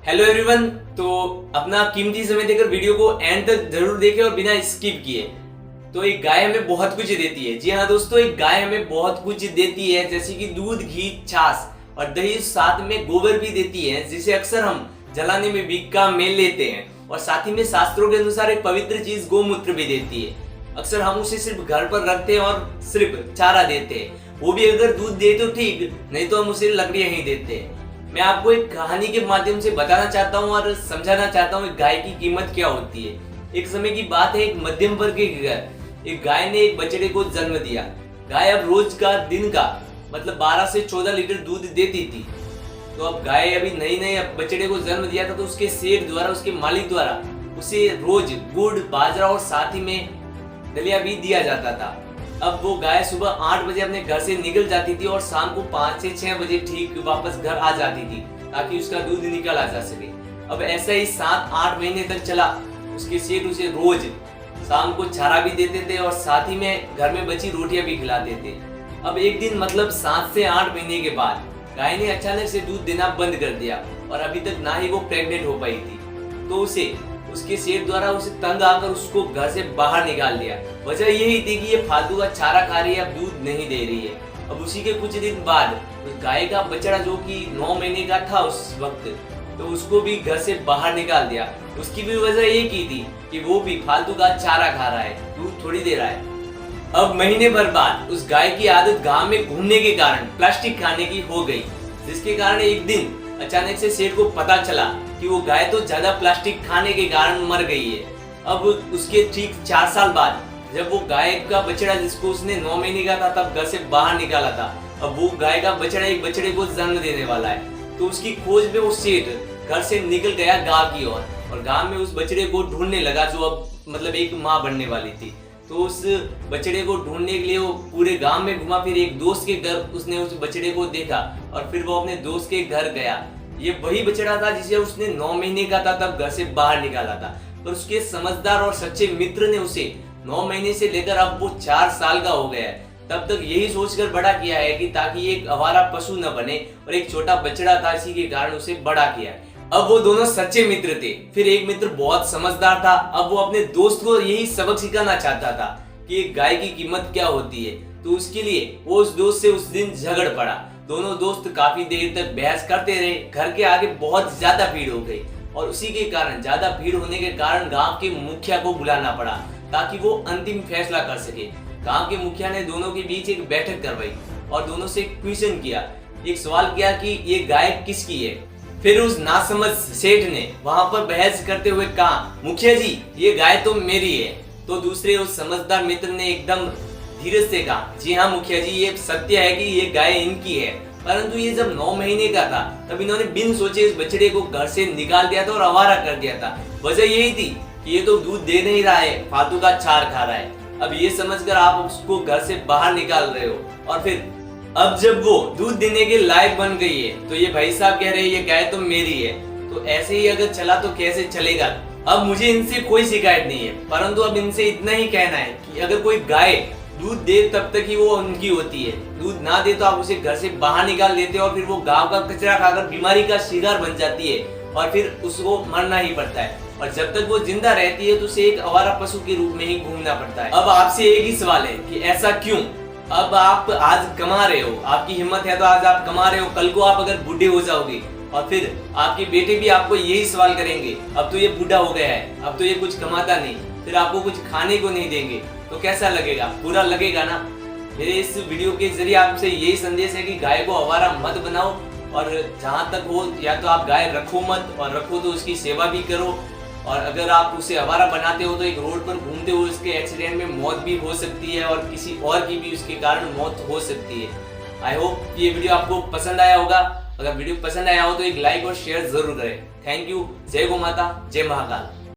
Hello everyone. तो अपना कीमती समय देकर वीडियो को एंड तक जरूर देखें और बिना स्किप किए। तो एक गाय हमें बहुत कुछ देती है। जी हाँ दोस्तों, एक गाय हमें बहुत कुछ देती है, जैसे कि दूध, घी, छाछ और दही, साथ में गोबर भी देती है, जिसे अक्सर हम जलाने में भी काम में लेते हैं। और साथ ही में शास्त्रों के अनुसार एक पवित्र चीज गोमूत्र भी देती है। अक्सर हम उसे सिर्फ घर पर रखते हैं और सिर्फ चारा देते हैं, वो भी अगर दूध दे तो ठीक, नहीं तो हम उसे लकड़ियां ही देते हैं। मैं आपको एक कहानी के माध्यम से बताना चाहता हूँ और समझाना चाहता हूँ गाय की कीमत क्या होती है। एक समय की बात है, एक मध्यम वर्ग के घर एक गाय ने एक बछड़े को जन्म दिया। गाय अब रोज का दिन का मतलब 12 से 14 लीटर दूध देती थी। तो अब गाय अभी नई नई बछड़े को जन्म दिया था, तो उसके सेठ द्वारा, उसके मालिक द्वारा उसे रोज गुड़, बाजरा और साथ ही में दलिया भी दिया जाता था। अब वो गाय सुबह 8 बजे अपने घर से निकल जाती थी और शाम को 5 से 6 बजे ठीक वापस घर आ जाती थी, ताकि उसका दूध निकाला जा सके। अब ऐसा ही 7-8 महीने तक चला। उसके सेठ उसे रोज शाम को चारा भी देते थे और साथ ही में घर में बची रोटियां भी खिलाते थे। अब एक दिन मतलब 7 से 8 महीने के बाद गाय ने अचानक से दूध देना बंद कर दिया और अभी तक ना ही वो प्रेग्नेंट हो पाई थी। तो उसके सेठ द्वारा उसे तंग आकर उसको घर से बाहर निकाल दिया। वजह यही थी कि ये फालतू का चारा खा रही है, अब दूध नहीं दे रही है। अब उसी के कुछ दिन बाद उस गाय का बछड़ा, जो कि 9 महीने का था उस वक्त, तो उसको भी घर से बाहर निकाल दिया। उसकी भी वजह एक ही थी कि वो भी फालतू का चारा खा रहा है, दूध थोड़ी दे रहा है। अब महीने भर बाद उस गाय की आदत गांव में घूमने के कारण प्लास्टिक खाने की हो गई, जिसके कारण एक दिन अचानक से सेठ को पता चला कि वो गाय तो ज्यादा प्लास्टिक खाने के कारण मर गई है। अब उसके ठीक 4 साल बाद जब वो गाय का बछड़ा, जिसको उसने 9 महीने का था तब घर से बाहर निकाला था, अब वो गाय का बछड़ा एक बछड़े को जन्म देने वाला है। तो उसकी खोज में वो सेठ घर से निकल गया गांव की ओर और गांव में उस बछड़े को ढूंढने लगा, जो अब मतलब एक माँ बनने वाली थी। तो उस बछड़े को ढूंढने के लिए वो पूरे गांव में घुमा, फिर एक दोस्त के घर उसने उस बछड़े को देखा और फिर वो अपने दोस्त के घर गया। ये वही बछड़ा था जिसे उसने 9 महीने का था तब घर से बाहर निकाला था। पर उसके समझदार और सच्चे मित्र ने उसे 9 महीने से लेकर अब वो 4 साल का हो गया है, तब तक यही सोचकर बड़ा किया है कि ताकि एक आवारा पशु न बने, और एक छोटा बछड़ा था, इसी के कारण उसे बड़ा किया है। अब वो दोनों सच्चे मित्र थे। फिर एक मित्र बहुत समझदार था। अब वो अपने दोस्त को यही सबक सिखाना चाहता था कि एक गाय की कीमत क्या होती है। तो उसके लिए वो उस दोस्त से उस दिन झगड़ पड़ा। दोनों दोस्त काफी देर तक बहस करते रहे। घर के आगे बहुत ज्यादा भीड़ हो गई और उसी के कारण, ज्यादा भीड़ होने के कारण गांव के मुखिया को बुलाना पड़ा ताकि वो अंतिम फैसला कर सके। गांव के मुखिया ने दोनों के बीच एक बैठक करवाई और दोनों से क्वेश्चन किया, एक सवाल किया कि ये गाय किसकी है। फिर उस नासमझ सेठ ने वहां पर बहस करते हुए कहा, मुखिया जी ये गाय तो मेरी है। तो दूसरे उस समझदार मित्र ने एकदम धीरज से कहा, जी हाँ मुखिया जी, ये सत्य है कि ये गाय इनकी है, परंतु ये जब 9 महीने का था तब इन्होंने बिन सोचे इस बछड़े को घर से निकाल दिया था और आवारा कर दिया था। वजह यही थी कि ये तो दूध दे नहीं रहा है, फालतू का चार खा रहा है। अब ये समझकर आप उसको घर से बाहर निकाल रहे हो, और फिर अब जब वो दूध देने के लायक बन गई है तो ये भाई साहब कह रहे हैं ये गाय तो मेरी है। तो ऐसे ही अगर चला तो कैसे चलेगा। अब मुझे इनसे कोई शिकायत नहीं है, परंतु अब इनसे इतना ही कहना है कि अगर कोई गाय दूध दे तब तक ही वो उनकी होती है, दूध ना दे तो आप उसे घर से बाहर निकाल देते हो और फिर वो गांव का कचरा खाकर बीमारी का शिकार बन जाती है और फिर उसको मरना ही पड़ता है। और जब तक वो जिंदा रहती है तो उसे एक आवारा पशु के रूप में ही घूमना पड़ता है। अब आपसे एक ही सवाल है कि ऐसा क्यों। अब आप आज कमा रहे हो, आपकी हिम्मत है तो आज आप कमा रहे हो, कल को आप अगर बूढ़े हो जाओगे और फिर आपके बेटे भी आपको यही सवाल करेंगे, अब तो ये बूढ़ा हो गया है, अब तो ये कुछ कमाता नहीं, फिर आपको कुछ खाने को नहीं देंगे, तो कैसा लगेगा, बुरा लगेगा ना। मेरे इस वीडियो के जरिए आपसे यही संदेश है कि गाय को आवारा मत बनाओ, और जहाँ तक हो या तो आप गाय रखो मत, और रखो तो उसकी सेवा भी करो। और अगर आप उसे आवारा बनाते हो तो एक रोड पर घूमते हुए उसके एक्सीडेंट में मौत भी हो सकती है और किसी और की भी उसके कारण मौत हो सकती है। आई होप ये वीडियो आपको पसंद आया होगा। अगर वीडियो पसंद आया हो तो एक लाइक और शेयर जरूर करें। Thank you. जय गौ माता, जय महाकाल।